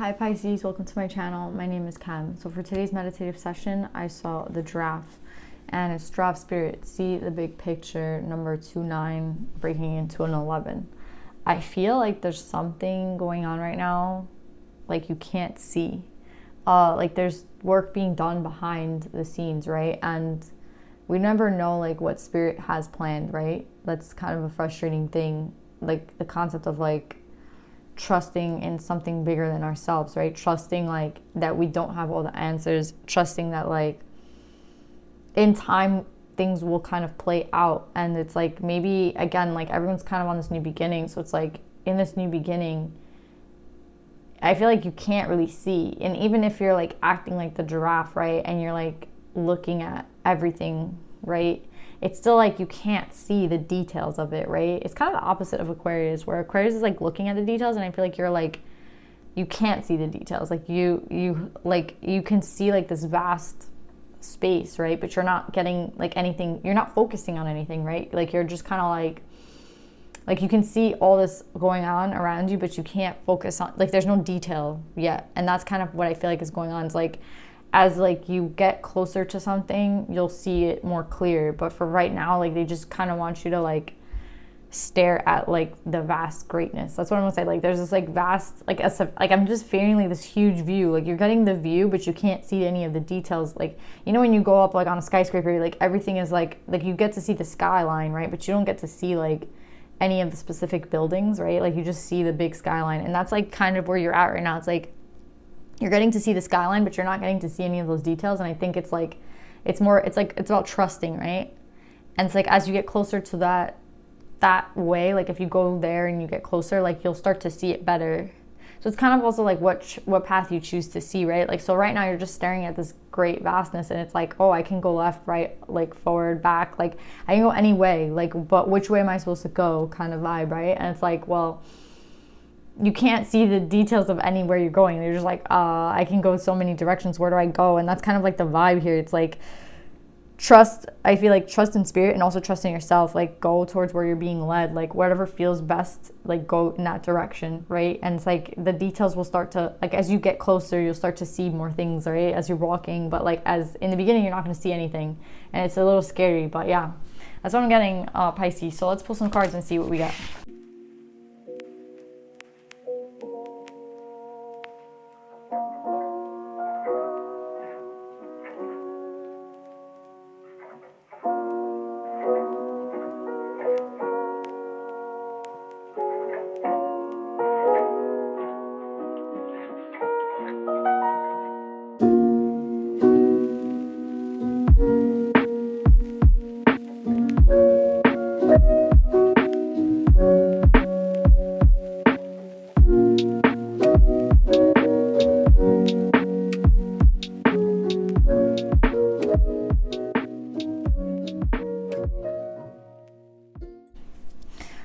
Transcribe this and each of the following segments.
Hi Pisces, welcome to my channel. My name is Carne. So for today's meditative session, I saw the giraffe and it's giraffe spirit. See the big picture, number 29 breaking into an 11. I feel like there's something going on right now, like you can't see. Like there's work being done behind the scenes, right? And we never know like what spirit has planned, right? That's kind of a frustrating thing. Like the concept of like trusting in something bigger than ourselves, right? Trusting like that we don't have all the answers, trusting that like in time things will kind of play out. And it's like maybe again, like everyone's kind of on this new beginning, so it's like in this new beginning I feel like you can't really see. And even if you're like acting like the giraffe, right, and you're like looking at everything, right, it's still like you can't see the details of it, right? It's kind of the opposite of Aquarius, where Aquarius is like looking at the details, and I feel like you're like, you can't see the details. Like you can see like this vast space, right? But you're not getting like anything, you're not focusing on anything, right? Like you're just kind of like you can see all this going on around you, but you can't focus on, like there's no detail yet. And that's kind of what I feel like is going on. It's like, as like you get closer to something, you'll see it more clear. But for right now, like they just kind of want you to like stare at like the vast greatness. That's what I'm gonna say. Like there's this like vast, like I'm just feeling like this huge view. Like you're getting the view, but you can't see any of the details. Like, you know, when you go up like on a skyscraper, like everything is like you get to see the skyline, right? But you don't get to see like any of the specific buildings, right? Like you just see the big skyline. And that's like kind of where you're at right now. It's like you're getting to see the skyline, but you're not getting to see any of those details. And I think it's like, it's about trusting, right? And it's like, as you get closer to that way, like if you go there and you get closer, like you'll start to see it better. So it's kind of also like what path you choose to see, right? Like, so right now you're just staring at this great vastness, and it's like, oh, I can go left, right, like forward, back, like I can go any way, like, but which way am I supposed to go kind of vibe, right? And it's like, well, you can't see the details of anywhere you're going. You're just like, I can go so many directions. Where do I go? And that's kind of like the vibe here. It's like trust. I feel like trust in spirit and also trust in yourself. Like go towards where you're being led. Like whatever feels best, like go in that direction, right? And it's like the details will start to, like as you get closer, you'll start to see more things, right? As you're walking. But like as in the beginning, you're not going to see anything. And it's a little scary. But yeah, that's what I'm getting, Pisces. So let's pull some cards and see what we get.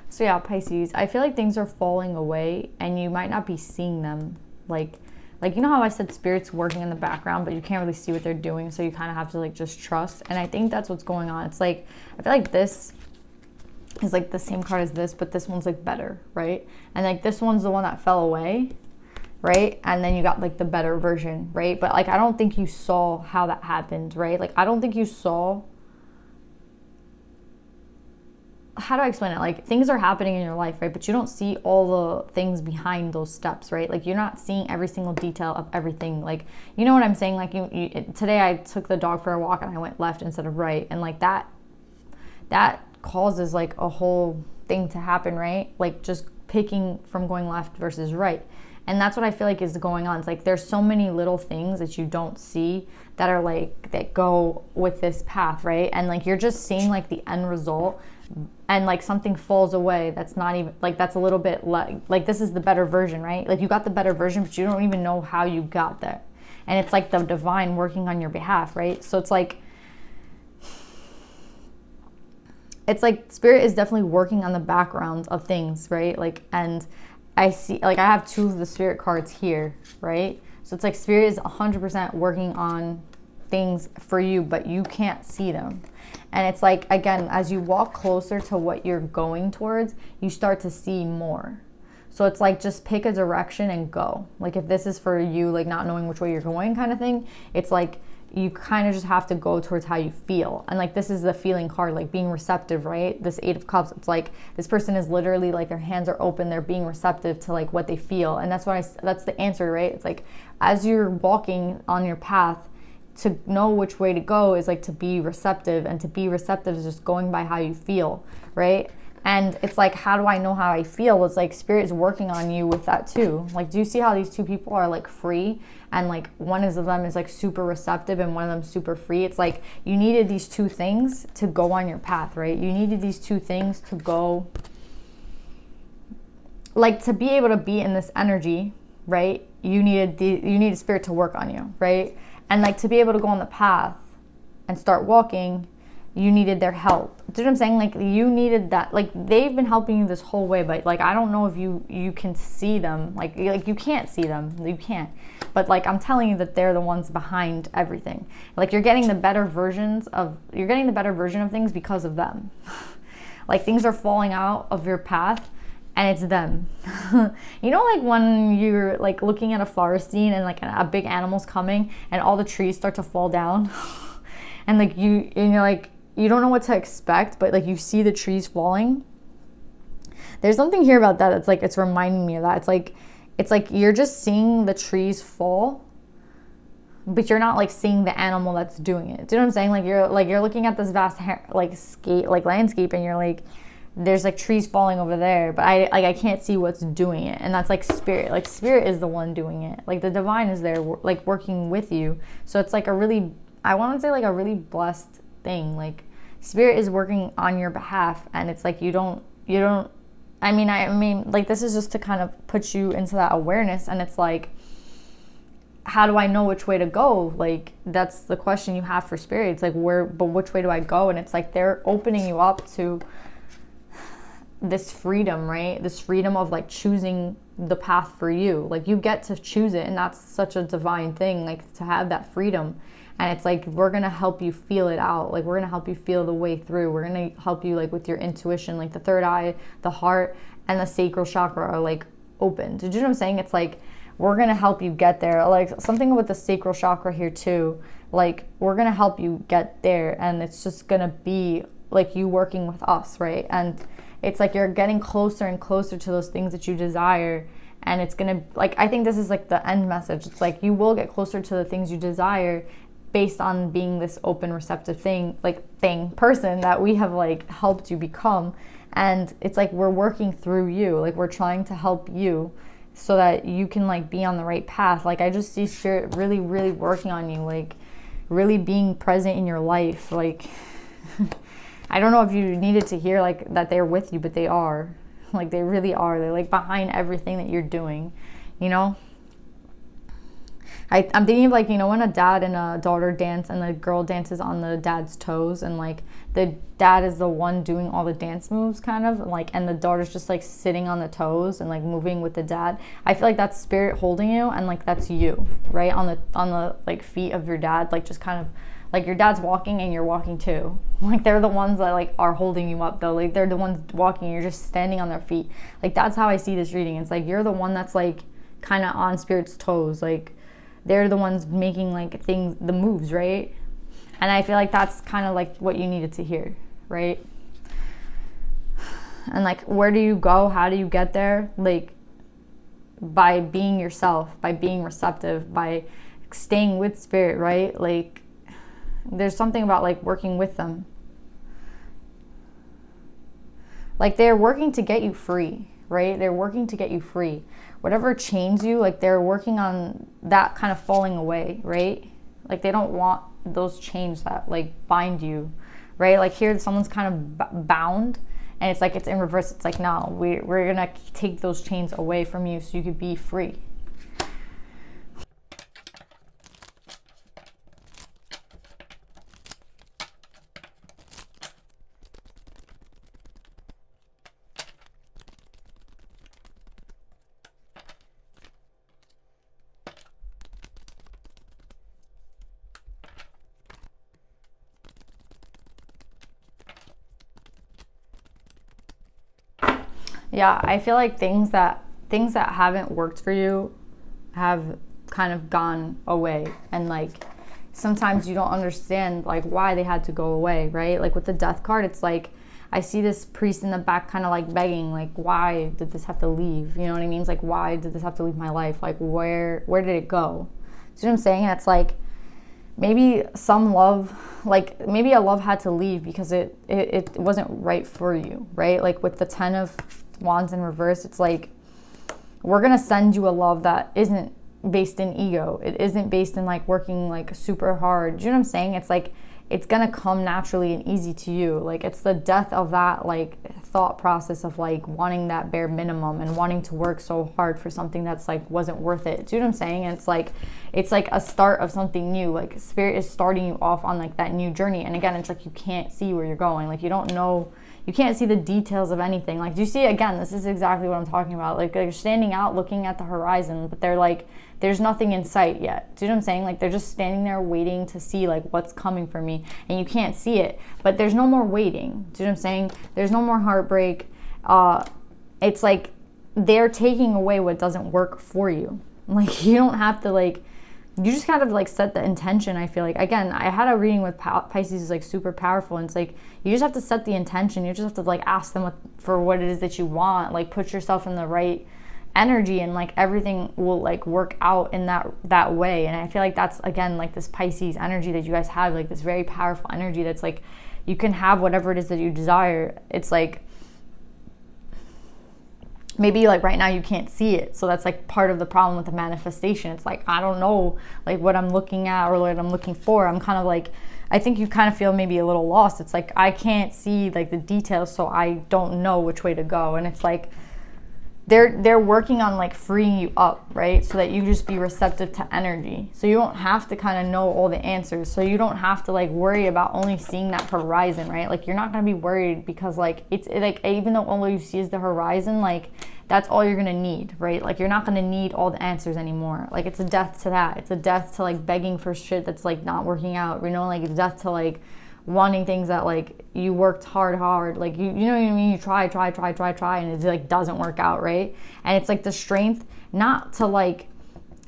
So yeah, Pisces, I feel like things are falling away and you might not be seeing them. Like you know how I said spirit's working in the background, but you can't really see what they're doing, so you kind of have to like just trust. And I think that's what's going on. It's like, I feel like this is like the same card as this, but this one's like better, right? And like this one's the one that fell away, right? And then you got like the better version, right? But like I don't think you saw how that happened, right? Like I don't think you saw, how do I explain it? Like things are happening in your life, right? But you don't see all the things behind those steps, right? Like you're not seeing every single detail of everything. Like, you know what I'm saying? Like today I took the dog for a walk and I went left instead of right. And like that causes like a whole thing to happen, right? Like just picking from going left versus right. And that's what I feel like is going on. It's like there's so many little things that you don't see that are like, that go with this path, right? And like you're just seeing like the end result, and like something falls away that's not even, like that's a little bit like this is the better version, right? Like you got the better version, but you don't even know how you got there. And it's like the divine working on your behalf, right? So it's like spirit is definitely working on the background of things, right? Like, and I see, like I have two of the spirit cards here, right? So it's like spirit is 100% working on things for you, but you can't see them. And it's like, again, as you walk closer to what you're going towards, you start to see more. So it's like, just pick a direction and go. Like if this is for you, like not knowing which way you're going kind of thing, it's like you kind of just have to go towards how you feel. And like this is the feeling card, like being receptive, right? This 8 of Cups, it's like this person is literally like their hands are open, they're being receptive to like what they feel. And that's that's the answer, right? It's like as you're walking on your path, to know which way to go is like to be receptive, and to be receptive is just going by how you feel, right? And it's like, how do I know how I feel? It's like Spirit is working on you with that too. Like, do you see how these two people are like free? And like one of them is like super receptive and one of them super free. It's like you needed these two things to go on your path, right? You needed these two things to go, like to be able to be in this energy, right? You needed Spirit to work on you, right? And like to be able to go on the path and start walking, you needed their help. Do you know what I'm saying? Like you needed that. Like they've been helping you this whole way, but like I don't know if you can see them. Like you can't see them. You can't. But like I'm telling you that they're the ones behind everything. Like you're getting the better version of things because of them. Like things are falling out of your path and it's them. You know, like when you're like looking at a forest scene and like a big animal's coming and all the trees start to fall down and like you're like, you don't know what to expect, but like you see the trees falling. There's something here about that that's like, it's reminding me of that. It's like you're just seeing the trees fall, but you're not like seeing the animal that's doing it. Do you know what I'm saying? Like you're looking at this vast landscape and you're like, there's like trees falling over there, but I can't see what's doing it. And that's like Spirit. Like Spirit is the one doing it. Like the divine is there like working with you. So it's like I want to say like a really blessed thing. Like Spirit is working on your behalf, and it's like you don't I mean like this is just to kind of put you into that awareness. And it's like, how do I know which way to go? Like that's the question you have for Spirit. It's like which way do I go? And it's like they're opening you up to this freedom, right? This freedom of like choosing the path for you. Like you get to choose it, and that's such a divine thing, like to have that freedom. And it's like, we're going to help you feel it out. Like, we're going to help you feel the way through. We're going to help you, like, with your intuition. Like, the third eye, the heart, and the sacral chakra are, like, open. Did you know what I'm saying? It's like, we're going to help you get there. Like, something with the sacral chakra here, too. Like, we're going to help you get there. And it's just going to be, like, you working with us, right? And it's like you're getting closer and closer to those things that you desire. And it's going to, like, I think this is, like, the end message. It's like, you will get closer to the things you desire, based on being this open, receptive person that we have like helped you become. And it's like we're working through you, like we're trying to help you so that you can like be on the right path. Like I just see Spirit really, really working on you, like really being present in your life. Like I don't know if you needed to hear like that they're with you, but they are. Like they really are. They're like behind everything that you're doing, you know? I'm thinking of like, you know, when a dad and a daughter dance and the girl dances on the dad's toes, and like the dad is the one doing all the dance moves kind of like, and the daughter's just like sitting on the toes and like moving with the dad. I feel like that's Spirit holding you, and like that's you, right? On the like feet of your dad, like just kind of like your dad's walking and you're walking too. Like they're the ones that like are holding you up though. Like they're the ones walking, you're just standing on their feet. Like that's how I see this reading. It's like you're the one that's like kind of on Spirit's toes. Like they're the ones making like the moves, right? And I feel like that's kind of like what you needed to hear, right? And like, where do you go? How do you get there? Like by being yourself, by being receptive, by staying with Spirit, right? Like there's something about like working with them. Like they're working to get you free, right? They're working to get you free. Whatever chains you, like they're working on that kind of falling away, right? Like they don't want those chains that like bind you, right? Like here someone's kind of bound, and it's like it's in reverse. It's like, no, we're gonna take those chains away from you so you could be free. Yeah, I feel like things that things that haven't worked for you have kind of gone away, and like sometimes you don't understand like why they had to go away, right? Like with the death card, it's like I see this priest in the back kind of like begging, like, why did this have to leave? You know what I mean? It's like, why did this have to leave my life? Like, where did it go? See what I'm saying? And it's like, maybe some love, like maybe a love had to leave because it wasn't right for you, right? Like with the 10 of Wands in reverse, it's like, we're going to send you a love that isn't based in ego. It isn't based in like working like super hard. Do you know what I'm saying? It's like, it's gonna come naturally and easy to you. Like it's the death of that like thought process of like wanting that bare minimum and wanting to work so hard for something that's like wasn't worth it. Do you know what I'm saying? And it's like a start of something new. Like spirit is starting you off on like that new journey. And again, it's like you can't see where you're going. Like you don't know, you can't see the details of anything. Like do you see, again, this is exactly what I'm talking about. Like they're standing out looking at the horizon, but they're like, there's nothing in sight yet. Do you know what I'm saying? Like they're just standing there waiting to see like what's coming for me, and you can't see it, but there's no more waiting. Do you know what I'm saying? There's no more heartbreak. It's like they're taking away what doesn't work for you. Like you don't have to like, you just kind of like set the intention. I feel like, again, I had a reading with Pisces is like super powerful, and it's like you just have to set the intention. You just have to like ask them for what it is that you want. Like put yourself in the right energy, and like everything will like work out in that way. And I feel like that's, again, like this Pisces energy that you guys have, like this very powerful energy that's like you can have whatever it is that you desire. It's like maybe like right now you can't see it, so that's like part of the problem with the manifestation. It's like I don't know like what I'm looking at or what I'm looking for. I'm kind of like, I think you kind of feel maybe a little lost. It's like I can't see like the details, so I don't know which way to go. And it's like they're working on like freeing you up, right? So that you just be receptive to energy. So you don't have to kind of know all the answers. So you don't have to like worry about only seeing that horizon, right? Like you're not going to be worried because like it's like, even though all you see is the horizon, like that's all you're going to need, right? Like you're not going to need all the answers anymore. Like it's a death to that. It's a death to like begging for shit that's like not working out, you know? Like it's death to like wanting things that like you worked hard, like you know what I mean, you try and it like doesn't work out, right? And it's like the strength not to like,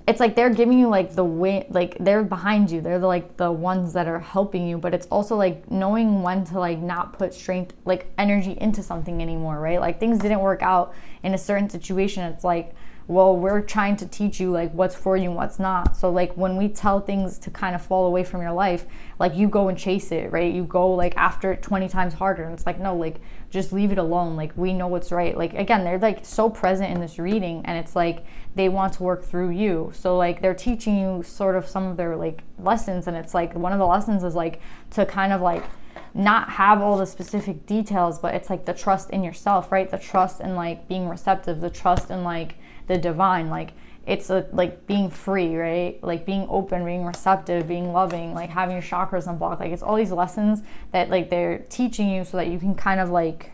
it's like they're giving you like the way, like they're behind you, they're like the ones that are helping you, but it's also like knowing when to like not put strength, like energy into something anymore, right? Like things didn't work out in a certain situation, it's like, well, we're trying to teach you like what's for you and what's not. So like when we tell things to kind of fall away from your life, like you go and chase it, right? You go like after it 20 times harder, and it's like, no, like just leave it alone. Like we know what's right. Like again, they're like so present in this reading, and it's like they want to work through you. So like they're teaching you sort of some of their like lessons, and it's like one of the lessons is like to kind of like not have all the specific details, but it's like the trust in yourself, right? The trust in like being receptive, the trust in like the divine, like it's like being free, right? Like being open, being receptive, being loving, like having your chakras unblocked. Like it's all these lessons that like they're teaching you so that you can kind of like,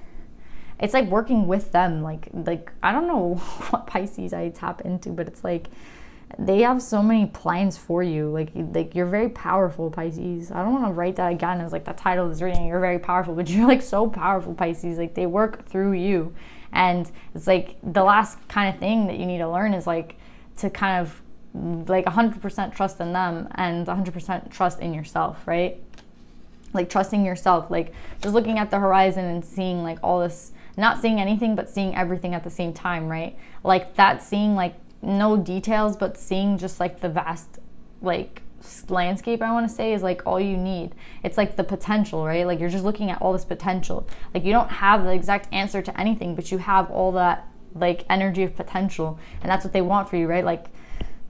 it's like working with them. Like I don't know what Pisces I tap into, but it's like they have so many plans for you. Like you're very powerful, Pisces. I don't want to write that again as like the title of this reading. You're very powerful, but you're like so powerful, Pisces. Like they work through you. And it's like the last kind of thing that you need to learn is like to kind of like 100% trust in them and 100% trust in yourself, right? Like trusting yourself, like just looking at the horizon and seeing like all this, not seeing anything, but seeing everything at the same time, right? Like that, seeing like no details, but seeing just like the vast like landscape, I want to say, is like all you need. It's like the potential, right? Like you're just looking at all this potential. Like you don't have the exact answer to anything, but you have all that like energy of potential, and that's what they want for you, right? Like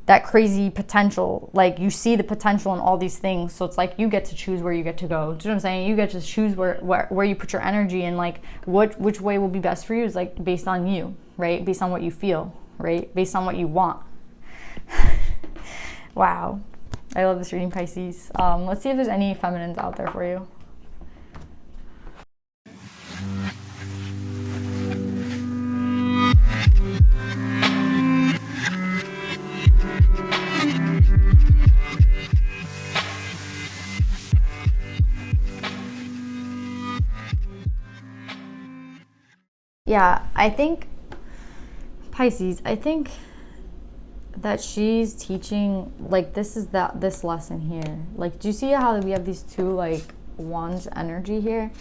that crazy potential, like you see the potential in all these things, so it's like you get to choose where you get to go. Do you know what I'm saying? You get to choose where you put your energy, and like which way will be best for you is like based on you, right? Based on what you feel, right? Based on what you want. Wow. I love this reading, Pisces. Let's see if there's any feminines out there for you. Yeah, I think Pisces, I think that she's teaching, like, this lesson here. Like, do you see how we have these two, like, wands energy here?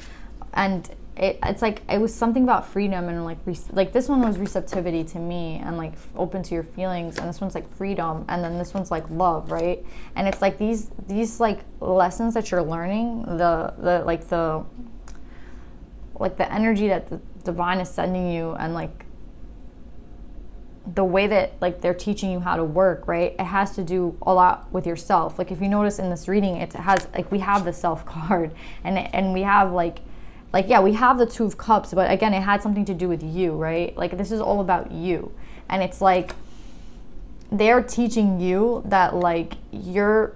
And it's like, it was something about freedom, and like this one was receptivity to me, and like open to your feelings, and this one's like freedom, and then this one's like love, right? And it's like these like lessons that you're learning, the energy that the divine is sending you, and like the way that like they're teaching you how to work, right? It has to do a lot with yourself. Like, if you notice in this reading, it has, like, we have the self card, and we have like yeah, we have the Two of Cups, but again, it had something to do with you, right? Like, this is all about you. And it's like they're teaching you that, like, you're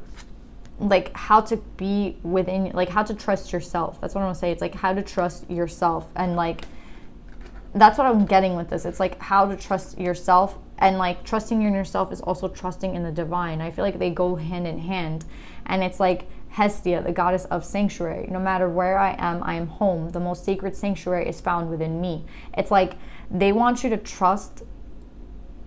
like how to be within, like how to trust yourself. That's what I'm gonna say. It's like how to trust yourself, and like that's what I'm getting with this. It's like how to trust yourself, and like trusting in yourself is also trusting in the divine. I feel like they go hand in hand. And it's like Hestia, the goddess of sanctuary. No matter where I am home. The most sacred sanctuary is found within me. It's like they want you to trust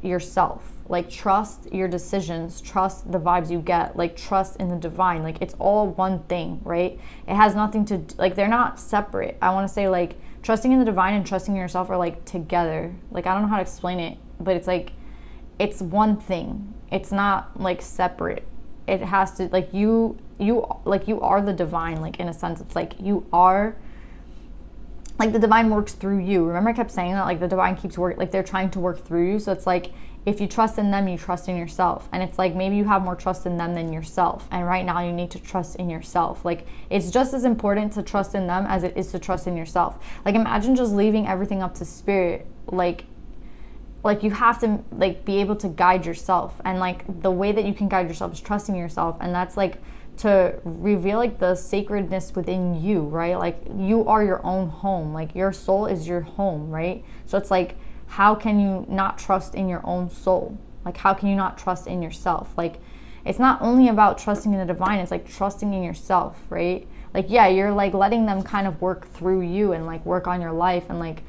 yourself. Like, trust your decisions, trust the vibes you get, like trust in the divine. Like, it's all one thing, right? It has nothing to, like, they're not separate. I want to say, like, trusting in the divine and trusting in yourself are like together. Like, I don't know how to explain it, but it's like, it's one thing. It's not like separate. It has to, like, you are the divine, like, in a sense. It's like you are, like, the divine works through you. Remember I kept saying that, like, the divine keeps working, like, they're trying to work through you. So it's like, if you trust in them, you trust in yourself. And it's like, maybe you have more trust in them than yourself. And right now you need to trust in yourself. Like, it's just as important to trust in them as it is to trust in yourself. Like, imagine just leaving everything up to spirit. Like you have to, like, be able to guide yourself, and like the way that you can guide yourself is trusting yourself. And that's like to reveal, like, the sacredness within you, right? Like, you are your own home. Like, your soul is your home, right? So it's like, how can you not trust in your own soul? Like, how can you not trust in yourself? Like, it's not only about trusting in the divine, it's like trusting in yourself, right? Like, yeah, you're like letting them kind of work through you and like work on your life, and like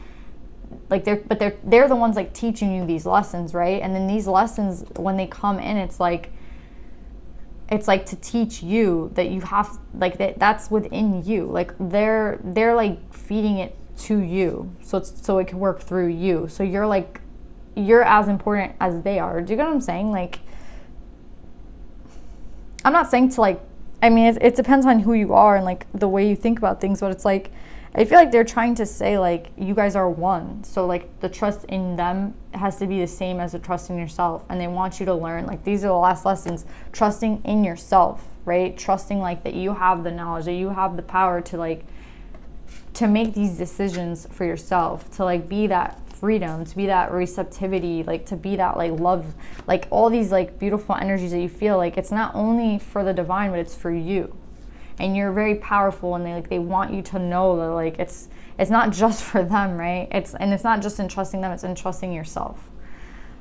they're the ones like teaching you these lessons, right? And then these lessons, when they come in, it's like to teach you that you have, like, that's within you. Like, they're like feeding it to you, so it can work through you. So you're as important as they are. Do you get what I'm saying? Like, I'm not saying to, like, I mean, it depends on who you are and like the way you think about things, but it's like, I feel like they're trying to say, like, you guys are one. So, like, the trust in them has to be the same as the trust in yourself. And they want you to learn, like, these are the last lessons, trusting in yourself, right? Trusting, like, that you have the knowledge, that you have the power to, like, to make these decisions for yourself, to, like, be that freedom, to be that receptivity, like, to be that, like, love, like, all these, like, beautiful energies that you feel. Like, it's not only for the divine, but it's for you. And you're very powerful, and they want you to know that, like, it's not just for them, right? It's not just in trusting them, it's in trusting yourself.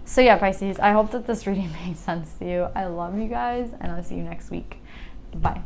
So yeah, Pisces, I hope that this reading made sense to you. I love you guys, and I'll see you next week. Bye.